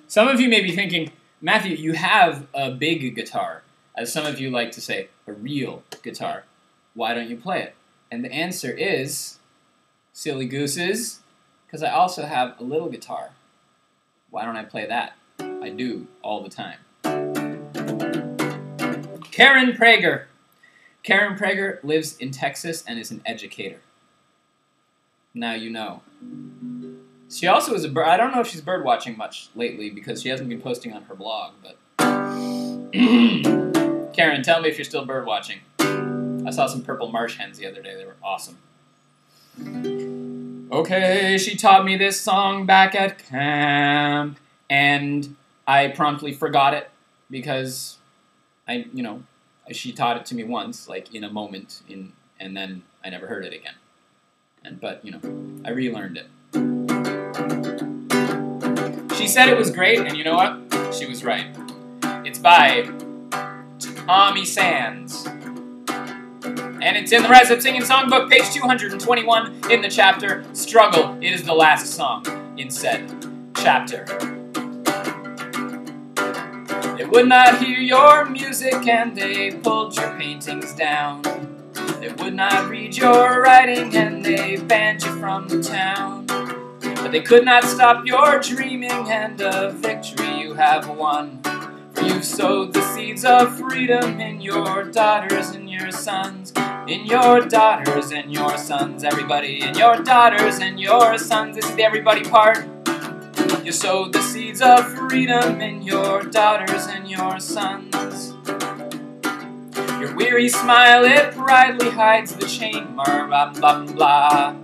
Some of you may be thinking, Matthew, you have a big guitar. As some of you like to say, a real guitar. Why don't you play it? And the answer is, silly gooses, because I also have a little guitar. Why don't I play that? I do, all the time. Karen Prager. Karen Prager lives in Texas and is an educator. Now you know. She also is a bird. I don't know if she's bird watching much lately because she hasn't been posting on her blog, but... Karen, tell me if you're still bird watching. I saw some purple marsh hens the other day. They were awesome. Okay, she taught me this song back at camp, and I promptly forgot it because she taught it to me once, like in a moment, and then I never heard it again. But I relearned it. She said it was great, and you know what? She was right. It's by Tommy Sands. And it's in the Rise Up Singing Songbook, page 221, in the chapter, Struggle. It is the last song in said chapter. They would not hear your music and they pulled your paintings down. They would not read your writing and they banned you from the town. But they could not stop your dreaming and a victory you have won. For you've sowed the seeds of freedom in your daughters and your sons. In your daughters and your sons, everybody. In your daughters and your sons. This is the everybody part. You sowed the seeds of freedom in your daughters and your sons. Your weary smile, it proudly hides the chain mark, blah, blah, blah.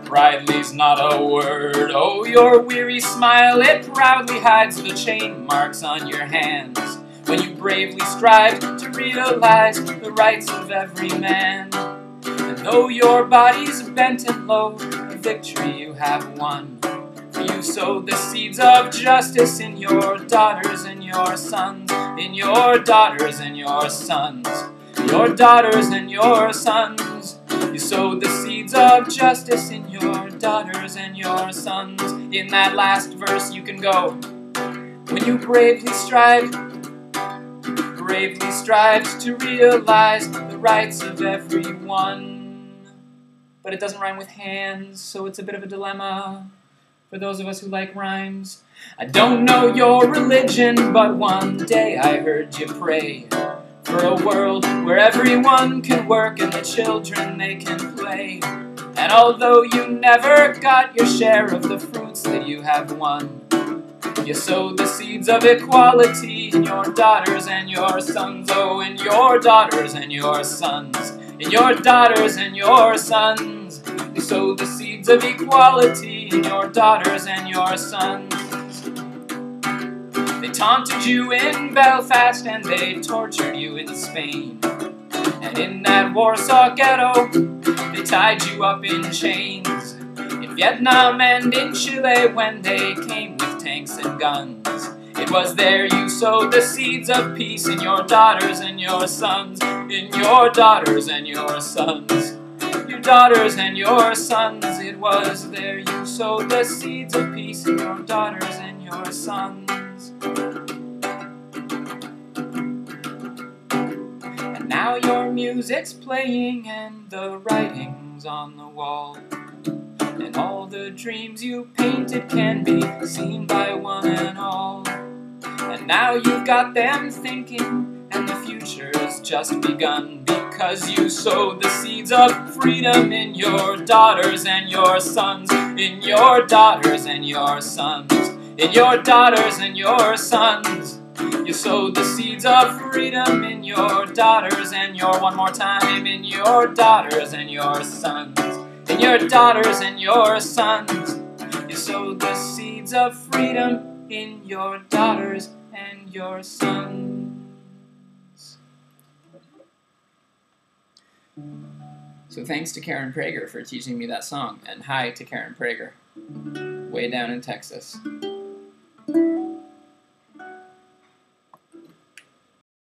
Proudly's not a word. Oh, your weary smile, it proudly hides the chain marks on your hands. When you bravely strive to realize the rights of every man. And though your body's bent and low, a victory you have won. For you sowed the seeds of justice in your daughters and your sons. In your daughters and your sons. Your daughters and your sons. You sowed the seeds of justice in your daughters and your sons. In that last verse you can go. When you bravely strive to realize the rights of everyone. But it doesn't rhyme with hands, so it's a bit of a dilemma for those of us who like rhymes. I don't know your religion, but one day I heard you pray for a world where everyone can work and the children they can play. And although you never got your share of the fruits that you have won, you sowed the seeds of equality in your daughters and your sons. Oh, in your daughters and your sons. In your daughters and your sons. You sowed the seeds of equality in your daughters and your sons. They taunted you in Belfast and they tortured you in Spain. And in that Warsaw ghetto, they tied you up in chains. In Vietnam and in Chile when they came with tanks and guns. It was there you sowed the seeds of peace in your daughters and your sons. In your daughters and your sons. Your daughters and your sons. It was there you sowed the seeds of peace in your daughters and your sons. And now your music's playing and the writing's on the wall. And all the dreams you painted can be seen by one and all. And now you've got them thinking, and the future's just begun. Because you sowed the seeds of freedom in your daughters and your sons. In your daughters and your sons. In your daughters and your sons. You sowed the seeds of freedom in your daughters and your, one more time, in your daughters and your sons. In your daughters and your sons. You sowed the seeds of freedom in your daughters and your sons. So thanks to Karen Prager for teaching me that song, and hi to Karen Prager, way down in Texas.